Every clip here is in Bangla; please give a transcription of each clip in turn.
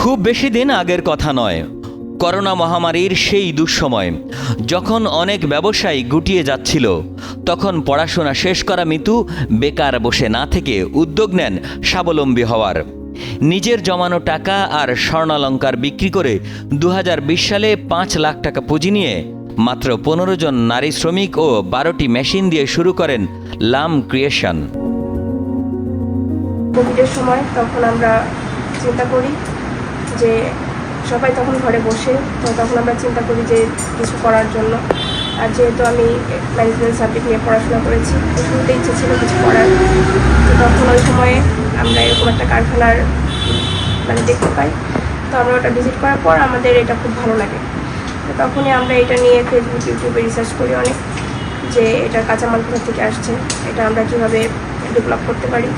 খুব বেশি দিন আগের কথা নয়, করোনা মহামারীর সেই দুঃসময় যখন অনেক ব্যবসায়ী গুটিয়ে যাচ্ছিল, তখন পড়াশোনা শেষ করা মিতু বেকার বসে না থেকে উদ্যোগ নেন স্বাবলম্বী হওয়ার। নিজের জমানো টাকা আর স্বর্ণালংকার বিক্রি করে 2020 সালে 5 লাখ টাকা পুঁজি নিয়ে মাত্র 15 জন নারী শ্রমিক ও 12টি মেশিন দিয়ে শুরু করেন লাম ক্রিয়েশন। কোভিডের সময় তখন আমরা চিন্তা করি যে সবাই তখন ঘরে বসে, তো তখন আমরা চিন্তা করি যে কিছু করার জন্য। আর যেহেতু আমি ম্যানেজমেন্ট সাবজেক্ট নিয়ে পড়াশোনা করেছি, তো শুরুতে ইচ্ছে ছিল কিছু করার। তো তখন ওই সময়ে আমরা এরকম একটা কারখানার দেখতে পাই। তো আমরা ওটা ভিজিট করার পর আমাদের এটা খুব ভালো লাগে। তো তখনই আমরা এটা নিয়ে ফেসবুক, ইউটিউবে রিসার্চ করি অনেক, যে এটার কাঁচামাল কোথা থেকে আসছে, এটা আমরা কীভাবে ডেভেলপ করতে পারি।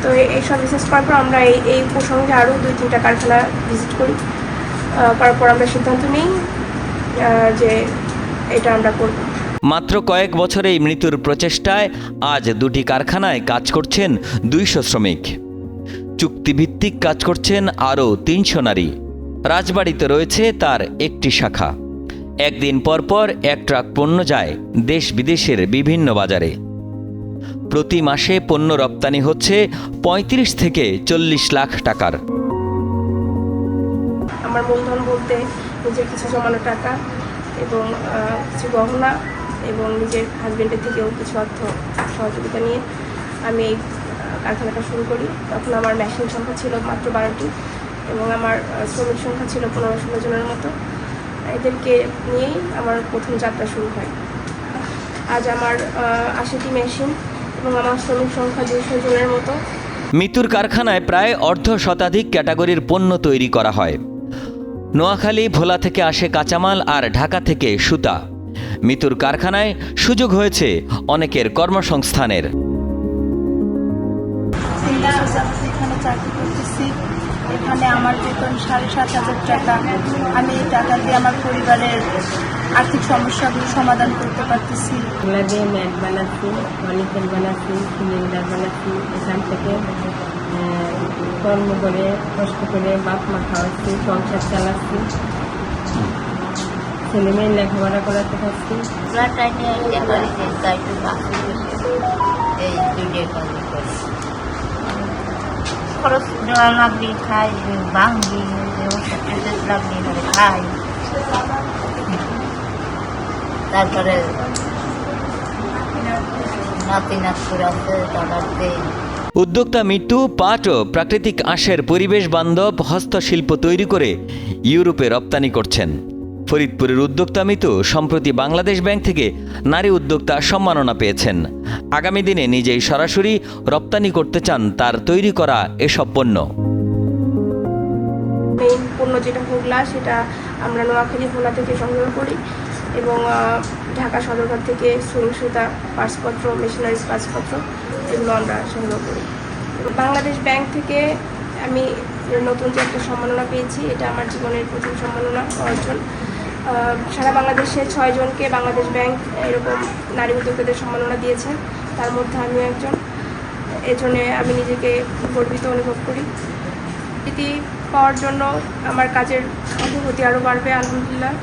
তো এইসব রিসার্চ করার পর আমরা এই প্রসঙ্গে আরও 2-3টা কারখানা ভিজিট করি। করার পর আমরা সিদ্ধান্ত নিই যে এটা আমরা করব। মাত্র কয়েক বছরেই মৃত্যুর প্রচেষ্টায় আজ 2টি কারখানায় কাজ করছেন 200 শ্রমিক। চুক্তিভিত্তিক কাজ করছেন আরও 300 নারী। রাজবাড়িতে রয়েছে তার একটি শাখা। একদিন পর পর 1 ট্রাক পণ্য যায় দেশ বিদেশের বিভিন্ন বাজারে। প্রতি মাসে পণ্য রপ্তানি হচ্ছে 35 থেকে 40 লাখ টাকার। আমার মূলধন বলতে নিজের কিছু জমানো টাকা এবং কিছু গহনা এবং নিজের হাজবেন্ডের থেকেও কিছু অর্থ সহযোগিতা নিয়ে আমি এই কারখানাটা শুরু করি। তখন আমার মেশিন সংখ্যা ছিল মাত্র 12টি এবং আমার শ্রমিক সংখ্যা ছিল 15-16 জনের মতো। এদেরকে নিয়েই আমার প্রথম যাত্রা শুরু হয়। আজ আমার 80টি মেশিন এবং আমার শ্রমিক সংখ্যা 200 জনের মতো। মিতুর কারখানায় প্রায় অর্ধ শতাধিক ক্যাটাগরির পণ্য তৈরি করা হয়। নোয়াখালী, ভোলা থেকে আসে কাঁচামাল আর ঢাকা থেকে সুতা। মিতুর কারখানায় সুযোগ হয়েছে অনেকের কর্মসংস্থানের। এখানে চাকরি করতেছি, এখানে আমার বেতন 7,500 টাকা। আমি এই টাকা দিয়ে আমার পরিবারের আর্থিক সমস্যাগুলো সমাধান করতে পারতেছি। দিয়ে ম্যাট বানাচ্ছি, অনিকেল বানাচ্ছি, সিলিন্ডার বানাচ্ছি। এখান থেকে কর্ম করে কষ্ট করে বাপ মা খাওয়াচ্ছি, সংসার চালাচ্ছি, ছেলে মেয়ে লেখাপড়া করাতে পারছি। খরচ দেওয়া লাগলি খাই, ভাঙলি লাগলি খাই, তারপরে নাতি নাতকুর আছে তাদের দেই। উদ্যোক্তা মিটু পাট ও প্রাকৃতিক আঁশের পরিবেশ বান্ধব হস্তশিল্প তৈরি করে ইউরোপে রপ্তানি করছেন। ফরিদপুরের উদ্যোক্তা মিতু সম্প্রতি বাংলাদেশ ব্যাংক থেকে নারী উদ্যোক্তা সম্মাননা পেয়েছেন। আগামী দিনে নিজেই সরাসরি রপ্তানি করতে চান তার তৈরি করা এসব পণ্য। মেইন পণ্য যেটা হুগলা, সেটা আমরা নোয়াখালী ভোলা থেকে সংগ্রহ করি এবং ঢাকা সদরঘাট থেকে সুইং সুতা, পার্সপত্র, মেশিনারিজ পার্সপত্র এগুলো আমরা সংগ্রহ করি। বাংলাদেশ ব্যাংক থেকে আমি নতুন যে একটা সম্মাননা পেয়েছি, এটা আমার জীবনের প্রথম সম্মাননা অর্জন। সারা বাংলাদেশে 6 জনকে বাংলাদেশ ব্যাংক এরকম নারী উদ্যোক্তাদের সম্মাননা দিয়েছেন, তার মধ্যে আমিও একজন। এজন্য আমি নিজেকে গর্বিত অনুভব করি। এটি পাওয়ার জন্য আমার কাজের অগ্রগতি আরও বাড়বে আলহামদুলিল্লাহ,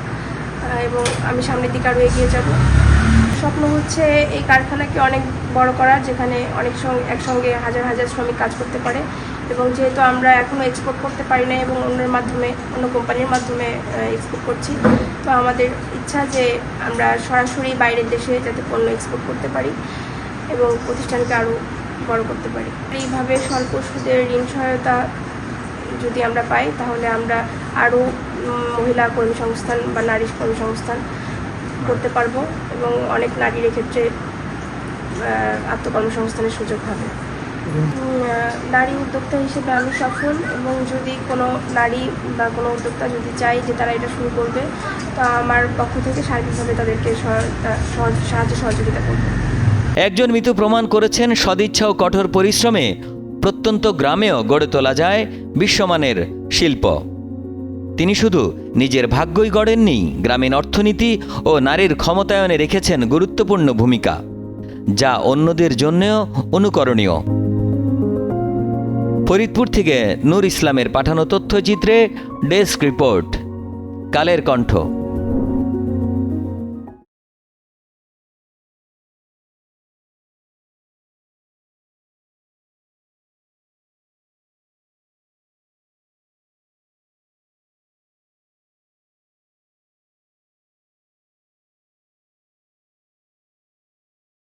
এবং আমি সামনের দিকে আরও এগিয়ে যাব। স্বপ্ন হচ্ছে এই কারখানাকে অনেক বড় করার, যেখানে একসঙ্গে হাজার হাজার শ্রমিক কাজ করতে পারে। এবং যেহেতু আমরা এখনও এক্সপোর্ট করতে পারি না এবং অন্য কোম্পানির মাধ্যমে এক্সপোর্ট করছি, তো আমাদের ইচ্ছা যে আমরা সরাসরি বাইরের দেশে যাতে পণ্য এক্সপোর্ট করতে পারি এবং প্রতিষ্ঠানকে আরও বড় করতে পারি। এইভাবে স্বল্প সুদের ঋণ সহায়তা যদি আমরা পাই, তাহলে আমরা আরও মহিলা কর্মসংস্থান বা নারী কর্মসংস্থান করতে পারবো এবং অনেক নারীর ক্ষেত্রে আত্মকর্মসংস্থানের সুযোগ হবে। নারী উদ্যোক্তা হিসেবে আমি সফল, এবং যদি কোনো নারী বা কোনো উদ্যোক্তা যদি চাই যে তারা এটা শুরু করবে, তো আমার পক্ষ থেকে সার্বিকভাবে তাদেরকে সাহায্য সহযোগিতা করবে। একজন মিতু প্রমাণ করেছেন সদিচ্ছা ও কঠোর পরিশ্রমে প্রত্যন্ত গ্রামেও গড়ে তোলা যায় বিশ্বমানের শিল্প। তিনি শুধু নিজের ভাগ্যই গড়েননি, গ্রামীণ অর্থনীতি ও নারীর ক্ষমতায়নে রেখেছেন গুরুত্বপূর্ণ ভূমিকা, যা অন্যদের জন্যও অনুকরণীয়। ফরিদপুর থেকে নূর ইসলামের পাঠানো তথ্যচিত্রে ডেস্ক রিপোর্ট, কালের কণ্ঠ।